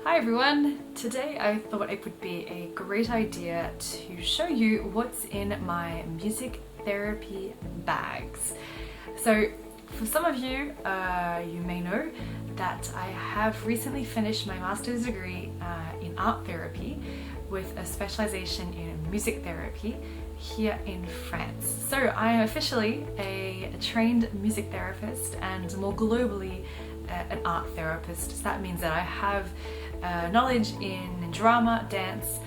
Hi everyone! Today I thought it would be a great idea to show you what's in my music therapy bags. So for some of you, you may know that I have recently finished my master's degree in art therapy with a specialization in music therapy here in France. So I am officially a trained music therapist and more globally an art therapist. So that means that I have knowledge in drama, dance,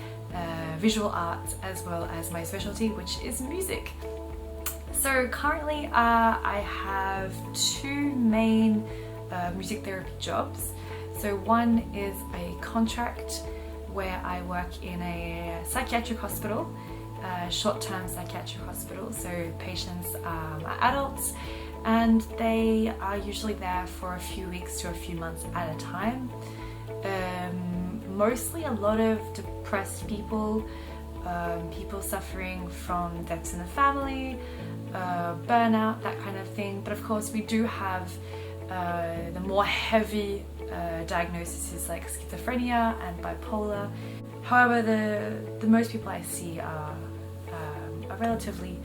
visual arts, as well as my specialty, which is music. So currently I have two main music therapy jobs. So one is a contract where I work in a psychiatric hospital, short-term psychiatric hospital, so patients are adults and they are usually there for a few weeks to a few months at a time. Mostly a lot of depressed people, people suffering from deaths in the family, burnout, that kind of thing. But of course we do have the more heavy diagnoses like schizophrenia and bipolar. However, the most people I see are relatively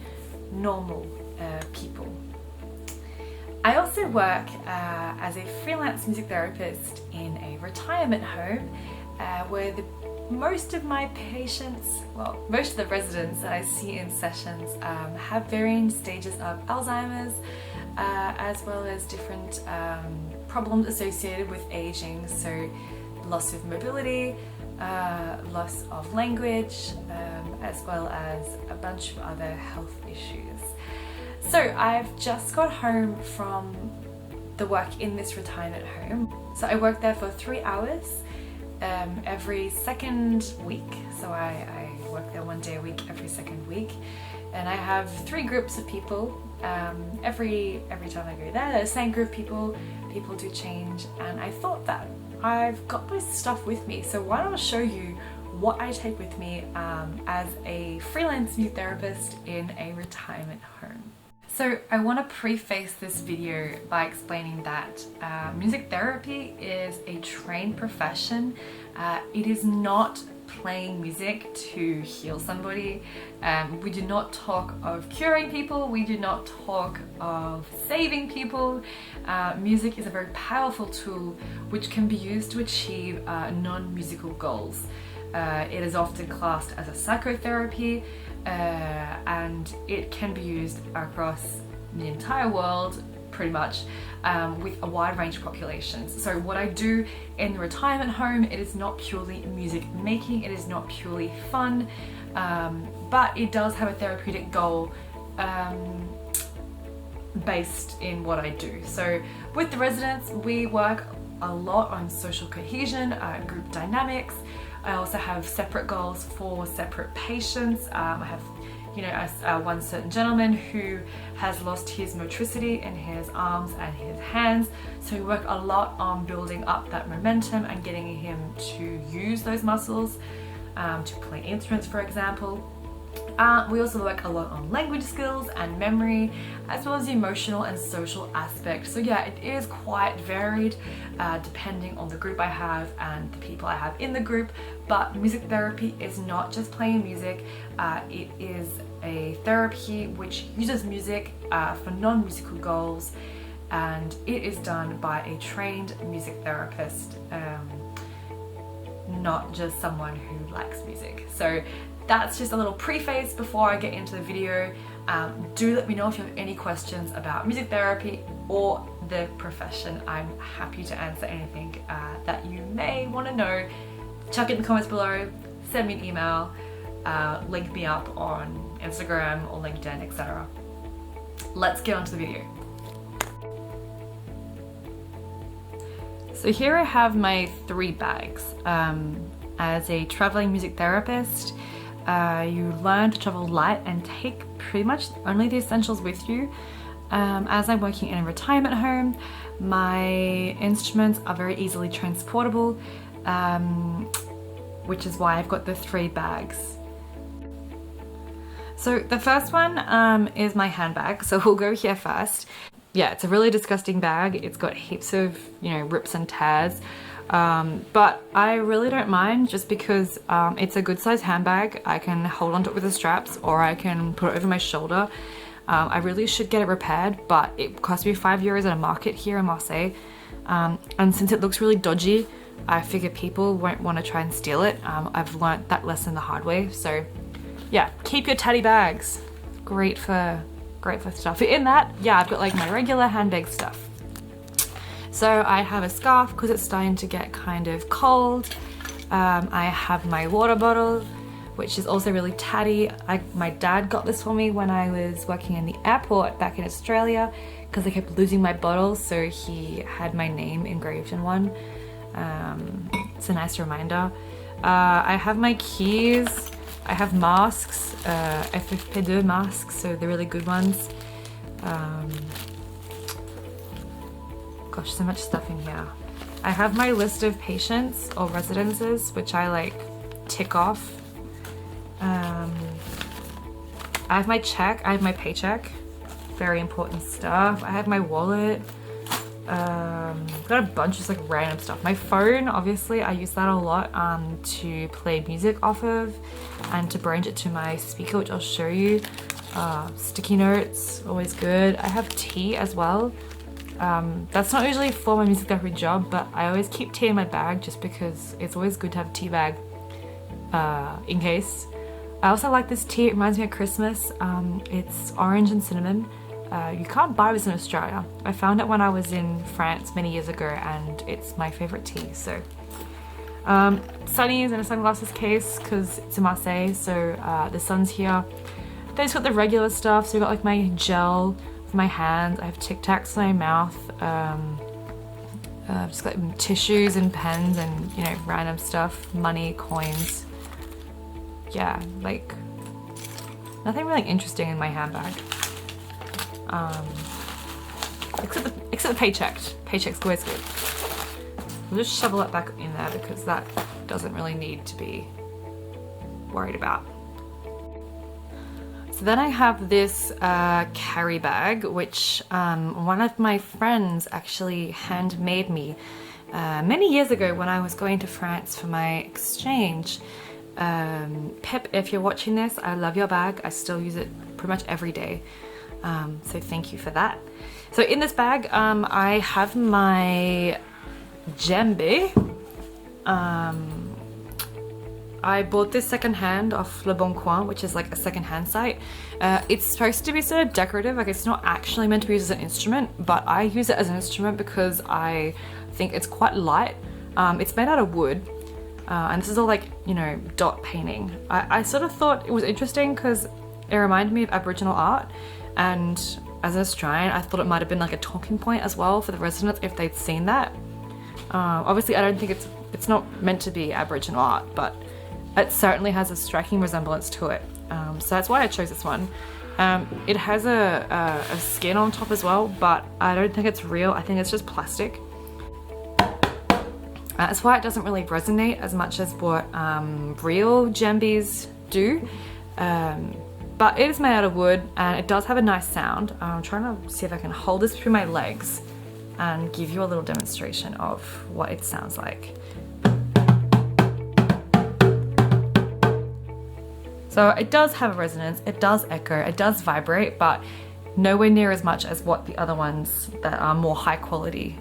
normal people. I also work as a freelance music therapist in a retirement home where most of my patients, well, most of the residents that I see in sessions have varying stages of Alzheimer's as well as different problems associated with aging, so loss of mobility, loss of language, as well as a bunch of other health issues. So I've just got home from the work in this retirement home. So I work there for 3 hours every second week. So I work there 1 day a week every second week. And I have 3 groups of people. Every time I go there, they're the same group of people. People do change. And I thought that I've got this stuff with me. So why don't I show you what I take with me as a freelance music therapist in a retirement home. So I want to preface this video by explaining that music therapy is a trained profession. It is not playing music to heal somebody. We do not talk of curing people. We do not talk of saving people. Music is a very powerful tool which can be used to achieve non-musical goals. It is often classed as a psychotherapy and it can be used across the entire world pretty much with a wide range of populations. So what I do in the retirement home, it is not purely music making, it is not purely fun, but it does have a therapeutic goal based in what I do. So with the residents, we work a lot on social cohesion, group dynamics. I also have separate goals for separate patients. I have, one certain gentleman who has lost his motricity in his arms and his hands. So we work a lot on building up that momentum and getting him to use those muscles, to play instruments, for example. We also work a lot on language skills and memory, as well as the emotional and social aspect. So yeah, it is quite varied depending on the group I have and the people I have in the group. But music therapy is not just playing music, it is a therapy which uses music for non-musical goals, and it is done by a trained music therapist, not just someone who likes music. So that's just a little preface before I get into the video. Do let me know if you have any questions about music therapy or the profession. I'm happy to answer anything that you may want to know. Chuck it in the comments below, send me an email, link me up on Instagram or LinkedIn, etc. Let's get on to the video. So here I have my 3 bags. As a traveling music therapist, you learn to travel light and take pretty much only the essentials with you. As I'm working in a retirement home, my instruments are very easily transportable, which is why I've got the 3 bags. So the first one is my handbag, so we'll go here first. Yeah, it's a really disgusting bag. It's got heaps of, rips and tears. But I really don't mind, just because it's a good size handbag. I can hold onto it with the straps, or I can put it over my shoulder. I really should get it repaired, but it cost me €5 at a market here in Marseille. And since it looks really dodgy, I figure people won't want to try and steal it. I've learnt that lesson the hard way. So yeah, keep your teddy bags. Great for stuff. In that, yeah, I've got like my regular handbag stuff. So I have a scarf because it's starting to get kind of cold. I have my water bottle, which is also really tatty. My dad got this for me when I was working in the airport back in Australia, because I kept losing my bottles, so he had my name engraved in one. It's a nice reminder. I have my keys. I have masks, FFP2 masks, so they're really good ones. Gosh, so much stuff in here. I have my list of patients or residences, which I like tick off. I have my check, I have my paycheck, very important stuff. I have my wallet. Got a bunch of like random stuff. My phone, obviously, I use that a lot to play music off of and to branch it to my speaker, which I'll show you. Sticky notes, always good. I have tea as well. That's not usually for my music therapy job, but I always keep tea in my bag just because it's always good to have a tea bag in case. I also like this tea, it reminds me of Christmas. It's orange and cinnamon. You can't buy this in Australia. I found it when I was in France many years ago, and it's my favorite tea. So sunnies and a sunglasses case because it's in Marseille, so the sun's here. Then just got the regular stuff, so I got like my gel for my hands. I have Tic Tacs in my mouth. Just got tissues and pens and, you know, random stuff, money, coins. Yeah, like nothing really interesting in my handbag. Except the paycheck. Paycheck's always good. We'll just shovel it back in there because that doesn't really need to be worried about. So then I have this carry bag, which one of my friends actually handmade me many years ago when I was going to France for my exchange. Pip, if you're watching this, I love your bag. I still use it pretty much every day. So thank you for that. So in this bag, I have my djembe. I bought this secondhand off Le Bon Coin, which is like a secondhand site. It's supposed to be sort of decorative, like it's not actually meant to be used as an instrument, but I use it as an instrument because I think it's quite light. It's made out of wood, and this is all like, you know, dot painting. I sort of thought it was interesting because it reminded me of Aboriginal art, and as an Australian, I thought it might have been like a talking point as well for the residents if they'd seen that. Obviously, I don't think it's not meant to be Aboriginal art, but it certainly has a striking resemblance to it. So that's why I chose this one. It has a skin on top as well, but I don't think it's real. I think it's just plastic. That's why it doesn't really resonate as much as what real djembes do. But it is made out of wood and it does have a nice sound. I'm trying to see if I can hold this between my legs and give you a little demonstration of what it sounds like. So it does have a resonance, it does echo, it does vibrate, but nowhere near as much as what the other ones that are more high quality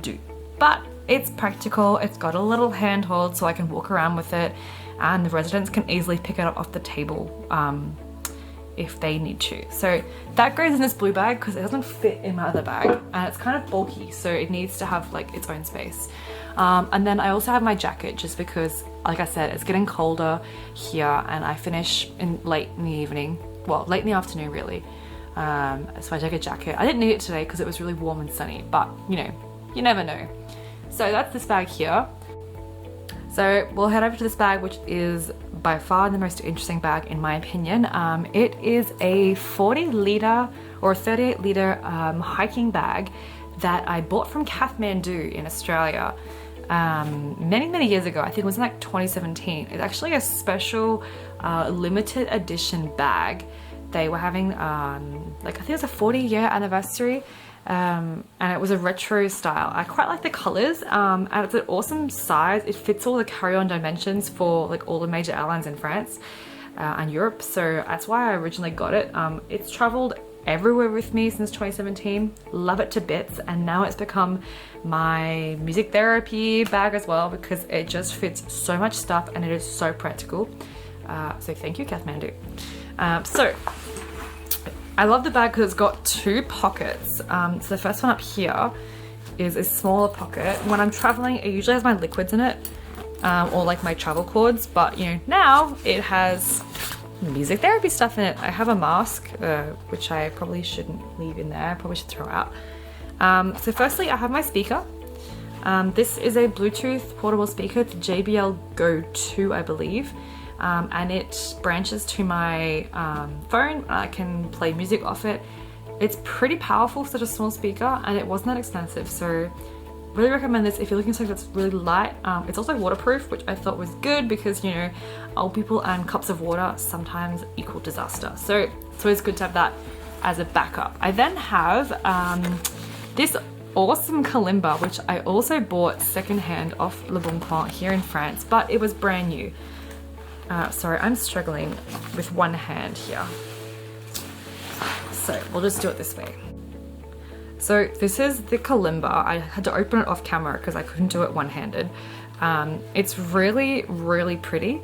do. But it's practical, it's got a little handhold so I can walk around with it, and the residents can easily pick it up off the table if they need to. So that goes in this blue bag because it doesn't fit in my other bag, and it's kind of bulky, so it needs to have like its own space. And then I also have my jacket just because, like I said, it's getting colder here and I finish late in the evening, well, late in the afternoon really. So I take a jacket. I didn't need it today because it was really warm and sunny, but you know, you never know. So that's this bag here. So we'll head over to this bag, which is by far the most interesting bag in my opinion. It is a 40 litre or a 38 litre hiking bag that I bought from Kathmandu in Australia many years ago. I think it was in like 2017. It's actually a special limited edition bag. They were having like, I think it was a 40-year anniversary, and it was a retro style. I quite like the colors, and it's an awesome size. It fits all the carry-on dimensions for like all the major airlines in France and Europe, so that's why I originally got it. It's traveled everywhere with me since 2017. Love it to bits, and now it's become my music therapy bag as well because it just fits so much stuff and it is so practical. So thank you, Kathmandu. So I love the bag because it's got 2 pockets. So the first one up here is a smaller pocket. When I'm traveling, it usually has my liquids in it, or like my travel cords, but you know, now it has music therapy stuff in it. I have a mask, which I probably shouldn't leave in there. I probably should throw out. So firstly, I have my speaker. This is a Bluetooth portable speaker. It's JBL Go 2, I believe. And it branches to my phone. I can play music off it. It's pretty powerful for such a small speaker, and it wasn't that expensive, so really recommend this if you're looking for something that's really light. It's also waterproof, which I thought was good because, you know, old people and cups of water sometimes equal disaster, so it's always good to have that as a backup. I then have this awesome Kalimba, which I also bought secondhand off Le Bon Coin here in France, but it was brand new. Sorry, I'm struggling with one hand here, so we'll just do it this way. So this is the Kalimba. I had to open it off camera because I couldn't do it one-handed. It's really, really pretty,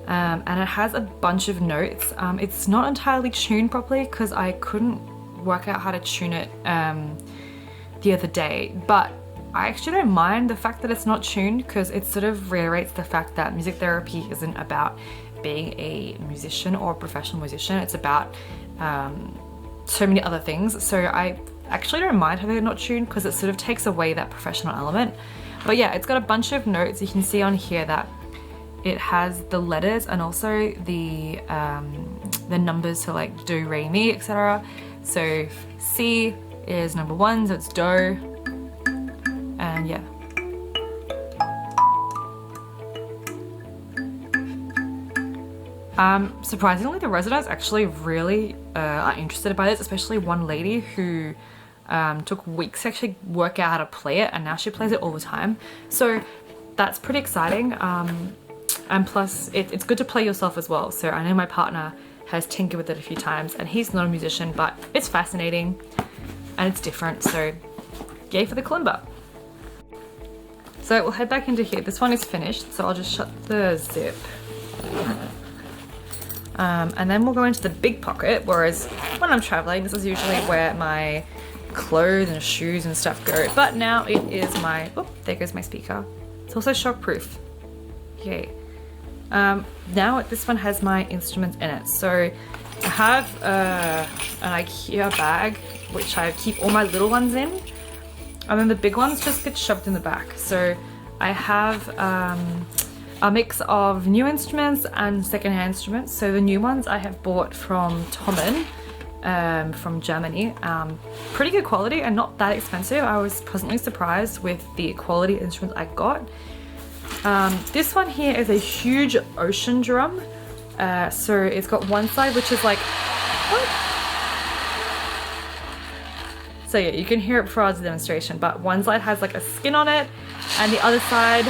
and it has a bunch of notes. It's not entirely tuned properly because I couldn't work out how to tune it the other day, but I actually don't mind the fact that it's not tuned because it sort of reiterates the fact that music therapy isn't about being a musician or a professional musician. It's about so many other things. So I actually don't mind having it not tuned because it sort of takes away that professional element. But yeah, it's got a bunch of notes. You can see on here that it has the letters and also the numbers, so like do, re, mi, etc. So C is number 1, so it's do, and yeah. Surprisingly, the residents actually really are interested by this, especially one lady who took weeks to actually work out how to play it, and now she plays it all the time. So that's pretty exciting. And plus, it's good to play yourself as well. So I know my partner has tinkered with it a few times, and he's not a musician, but it's fascinating and it's different. So yay for the Kalimba. So we'll head back into here. This one is finished, so I'll just shut the zip. And then we'll go into the big pocket, whereas when I'm traveling, this is usually where my clothes and shoes and stuff go. But now it is my, oh, there goes my speaker. It's also shockproof. Yay. Now this one has my instruments in it. So I have an IKEA bag, which I keep all my little ones in. And then the big ones just get shoved in the back. So I have a mix of new instruments and secondhand instruments. So the new ones I have bought from Tommen from Germany. Pretty good quality and not that expensive. I was pleasantly surprised with the quality instruments I got. This one here is a huge ocean drum. So it's got one side which is like, what? So yeah, you can hear it before I do the demonstration, but one side has like a skin on it and the other side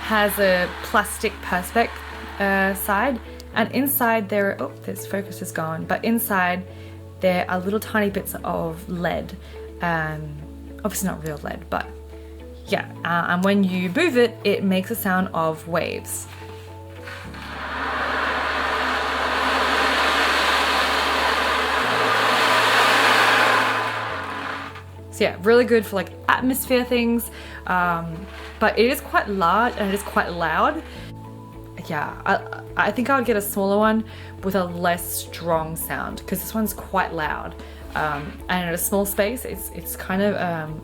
has a plastic perspex side, and inside there, oh, this focus is gone, but inside there are little tiny bits of lead. Obviously not real lead, but yeah, and when you move it, it makes a sound of waves. So yeah, really good for like atmosphere things, but it is quite large and it is quite loud. Yeah, I think I would get a smaller one with a less strong sound because this one's quite loud, and in a small space it's kind of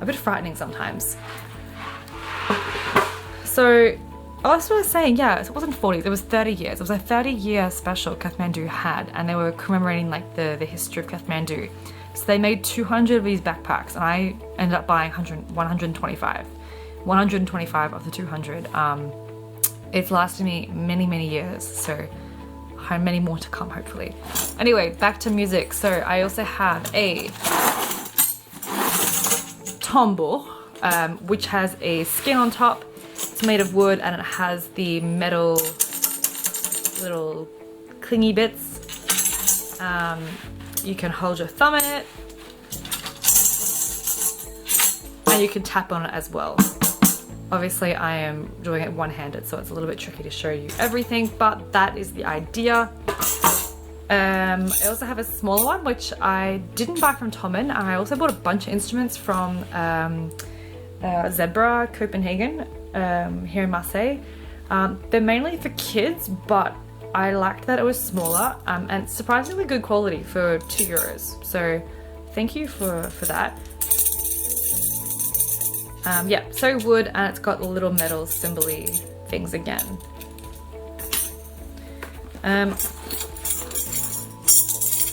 a bit frightening sometimes. So I was saying, yeah, it wasn't 40s, it was 30 years. It was a 30-year special Kathmandu had, and they were commemorating like the history of Kathmandu. So they made 200 of these backpacks, and I ended up buying 125. 125 of the 200. It's lasted me many, many years, so I have many more to come, hopefully. Anyway, back to music. So I also have a tambour, which has a skin on top. It's made of wood and it has the metal little clingy bits. You can hold your thumb in it and you can tap on it as well. Obviously I am doing it one-handed, so it's a little bit tricky to show you everything, but that is the idea. I also have a smaller one which I didn't buy from Tommen. I also bought a bunch of instruments from Zebra Copenhagen here in Marseille. They're mainly for kids, but I liked that it was smaller and surprisingly good quality for €2. So thank you for that. Yeah, so wood, and it's got little metal cymbal-y things again.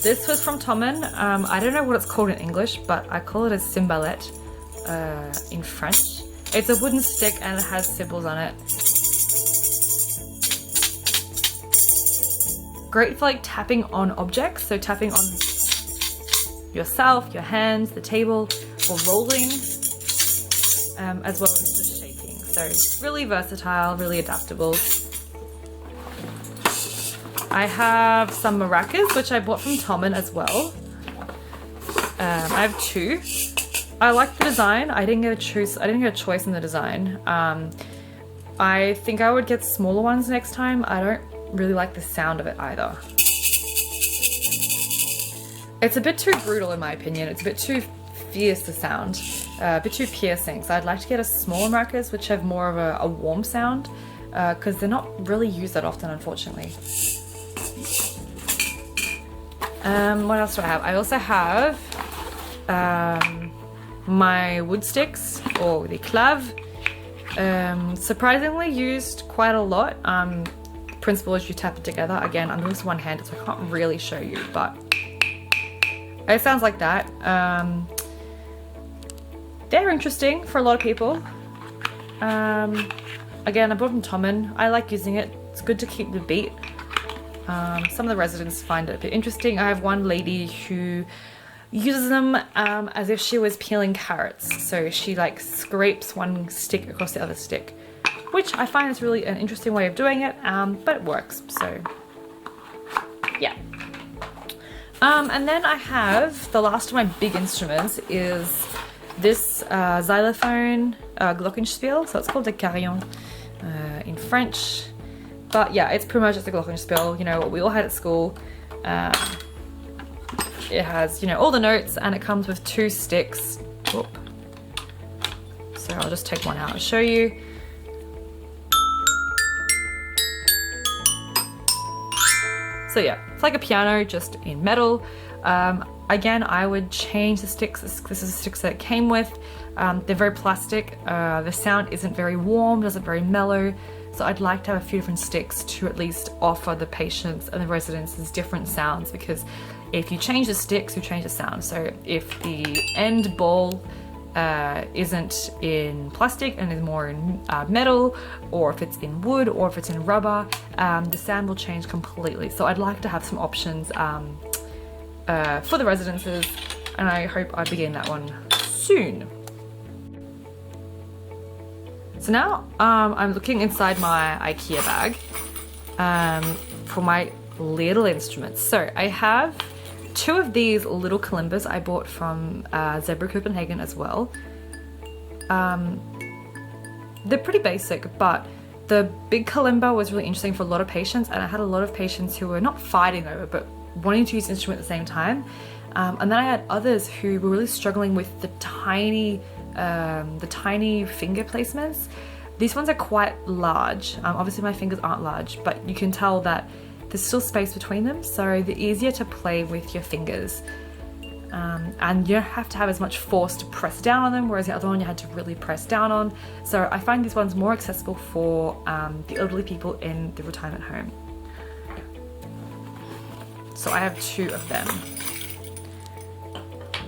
This was from Tommen. I don't know what it's called in English, but I call it a cymbalette in French. It's a wooden stick and it has cymbals on it. Great for like tapping on objects, so tapping on yourself, your hands, the table, or rolling, as well as just shaking. So really versatile, really adaptable. I have some maracas, which I bought from Tommen as well. I have 2. I like the design. I didn't get a choice in the design. I think I would get smaller ones next time. I don't really like the sound of it either. It's a bit too brutal in my opinion. It's a bit too fierce to sound, a bit too piercing. So I'd like to get a smaller maracas which have more of a warm sound, because they're not really used that often, unfortunately. What else do I have? I also have my wood sticks, or the clave. Surprisingly used quite a lot. Principle is you tap it together. Again, I'm doing this one-handed, so I can't really show you, but it sounds like that. They're interesting for a lot of people. Again, I bought them from Tommen. I like using it. It's good to keep the beat. Some of the residents find it a bit interesting. I have one lady who uses them as if she was peeling carrots. So she like scrapes one stick across the other stick, which I find is really an interesting way of doing it, but it works, so yeah. And then I have, the last of my big instruments is this xylophone glockenspiel, so it's called a carillon in French. But yeah, it's pretty much just a glockenspiel, you know, what we all had at school. It has, you know, all the notes, and it comes with 2 sticks. Whoop. So I'll just take one out and show you. So yeah, it's like a piano, just in metal. Again, I would change the sticks. This is the sticks that it came with. They're very plastic. The sound isn't very warm, doesn't very mellow. So I'd like to have a few different sticks to at least offer the patients and the residents different sounds, because if you change the sticks, you change the sound. So if the end ball isn't in plastic and is more in metal, or if it's in wood, or if it's in rubber, the sound will change completely. So I'd like to have some options for the residences, and I hope I'll be getting that one soon. So now I'm looking inside my IKEA bag for my little instruments. So I have 2 of these little Kalimbas I bought from Zebra Copenhagen as well. They're pretty basic, but the big Kalimba was really interesting for a lot of patients, and I had a lot of patients who were not fighting over, but wanting to use the instrument at the same time. And then I had others who were really struggling with the tiny finger placements. These ones are quite large. Obviously my fingers aren't large, but you can tell that there's still space between them, so they're easier to play with your fingers. And you don't have to have as much force to press down on them, whereas the other one you had to really press down on. So I find these ones more accessible for the elderly people in the retirement home. So I have 2 of them.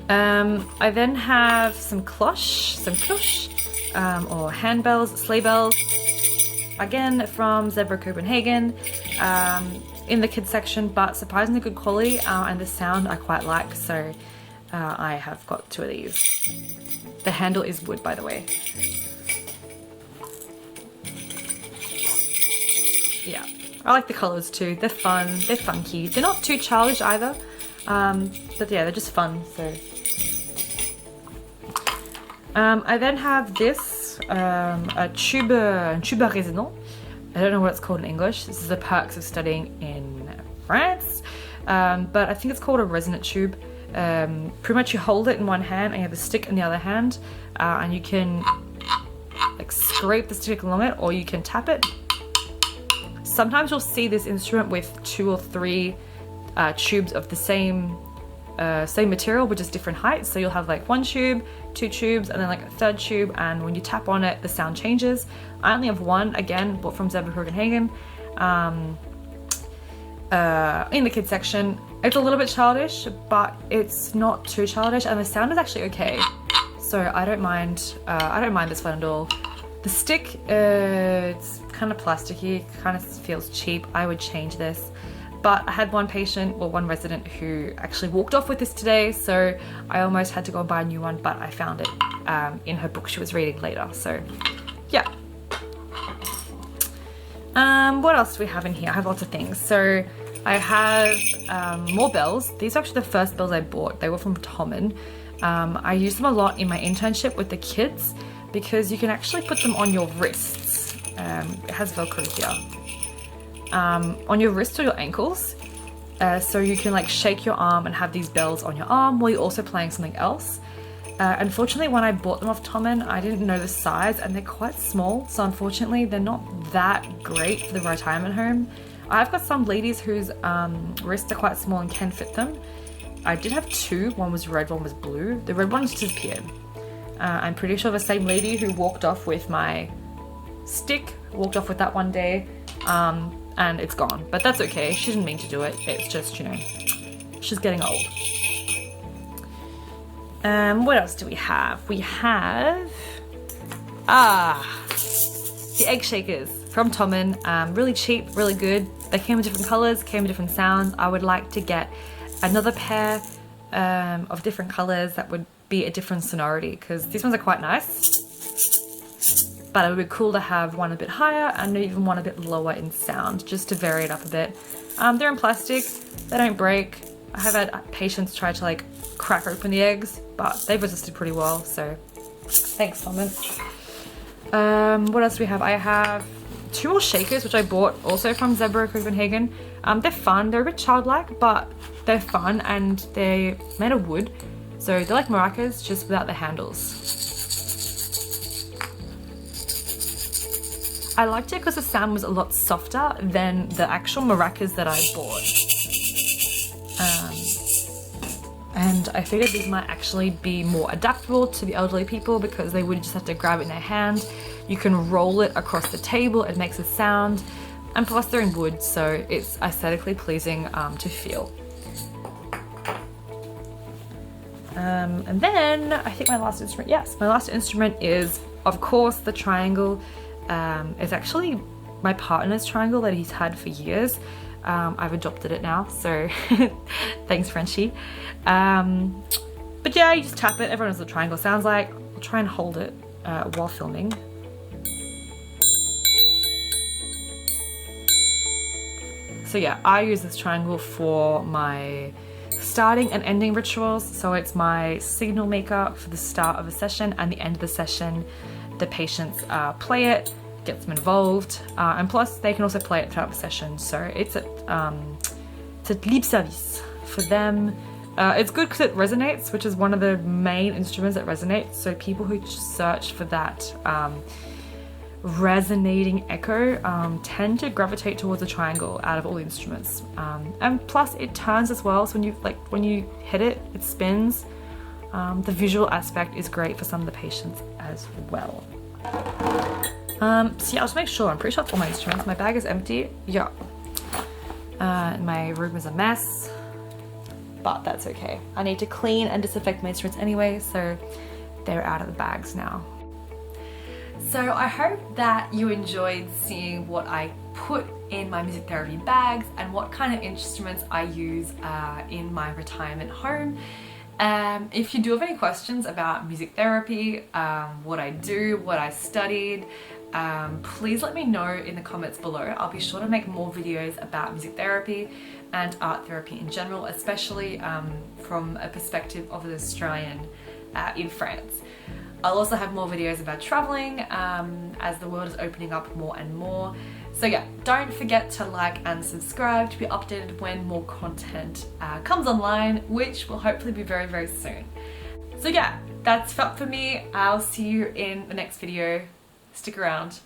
I then have some cloche, or handbells, sleigh bells, again from Zebra Copenhagen, in the kids section, but surprisingly good quality, and the sound I quite like. So I have got 2 of these. The handle is wood, by the way. Yeah, I like the colors too. They're fun, they're funky. They're not too childish either, but yeah, they're just fun. So I then have this, a tube résonant. I don't know what it's called in English. This is the perks of studying in France, but I think it's called a resonant tube. Pretty much you hold it in one hand and you have a stick in the other hand, and you can like scrape the stick along it, or you can tap it. Sometimes you'll see this instrument with 2 or 3 tubes of the same material but just different heights. So you'll have like 1 tube, 2 tubes, and then like a 3rd tube, and when you tap on it the sound changes. I only have 1, again, bought from Zebra Copenhagen, in the kids section. It's a little bit childish, but it's not too childish, and the sound is actually okay. So I don't mind this one at all. The stick, it's kind of plasticky, kind of feels cheap. I would change this. But I had one patient, or one resident, who actually walked off with this today, so I almost had to go and buy a new one, but I found it in her book she was reading later, so yeah. What else do we have in here? I have lots of things. So I have more bells. These are actually the first bells I bought. They were from Tommen. I use them a lot in my internship with the kids because you can actually put them on your wrists. It has Velcro here. On your wrists or your ankles. So you can like shake your arm and have these bells on your arm while you're also playing something else. Unfortunately, when I bought them off Tommen, I didn't know the size and they're quite small. So unfortunately, they're not that great for the retirement home. I've got some ladies whose wrists are quite small and can fit them. I did have 2, one was red, one was blue. The red one just disappeared. I'm pretty sure the same lady who walked off with my stick walked off with that one day, and it's gone. But that's okay, she didn't mean to do it. It's just, you know, she's getting old. What else do we have? We have the egg shakers from Tommen. Really cheap, really good. They came in different colors, came in different sounds. I would like to get another pair of different colors that would be a different sonority, because these ones are quite nice, but it would be cool to have one a bit higher and even one a bit lower in sound, just to vary it up a bit. They're in plastic, they don't break. I have had patients try to like crack open the eggs, but they've resisted pretty well, so thanks, Tommen. What else do we have? I have 2 more shakers, which I bought also from Zebra Copenhagen. They're fun, they're a bit childlike, but they're fun, and they're made of wood. So they're like maracas, just without the handles. I liked it because the sound was a lot softer than the actual maracas that I bought. And I figured these might actually be more adaptable to the elderly people because they wouldn't just have to grab it in their hand. You can roll it across the table, it makes a sound, and plus they're in wood, so it's aesthetically pleasing to feel. And then I think my last instrument is, of course, the triangle. It's actually my partner's triangle that he's had for years. I've adopted it now, so thanks, Frenchie. But yeah, you just tap it. Everyone knows what a triangle sounds like. I'll try and hold it while filming. So yeah, I use this triangle for my starting and ending rituals. So it's my signal maker for the start of a session and the end of the session. The patients play it, gets them involved, and plus they can also play it throughout the session. So it's a libre service for them. It's good because it resonates, which is one of the main instruments that resonates. So people who search for that resonating echo tend to gravitate towards the triangle out of all the instruments. And plus it turns as well, so when you hit it, it spins. The visual aspect is great for some of the patients as well. So yeah, I'll just make sure. I'm pretty sure that's all my instruments. My bag is empty. Yeah. My room is a mess, but that's okay. I need to clean and disinfect my instruments anyway, so they're out of the bags now. So I hope that you enjoyed seeing what I put in my music therapy bags and what kind of instruments I use in my retirement home. If you do have any questions about music therapy, what I do, what I studied, please let me know in the comments below. I'll be sure to make more videos about music therapy and art therapy in general, especially from a perspective of an Australian in France. I'll also have more videos about traveling as the world is opening up more and more. So yeah, don't forget to like and subscribe to be updated when more content comes online, which will hopefully be very, very soon. So yeah, that's it for me. I'll see you in the next video. Stick around.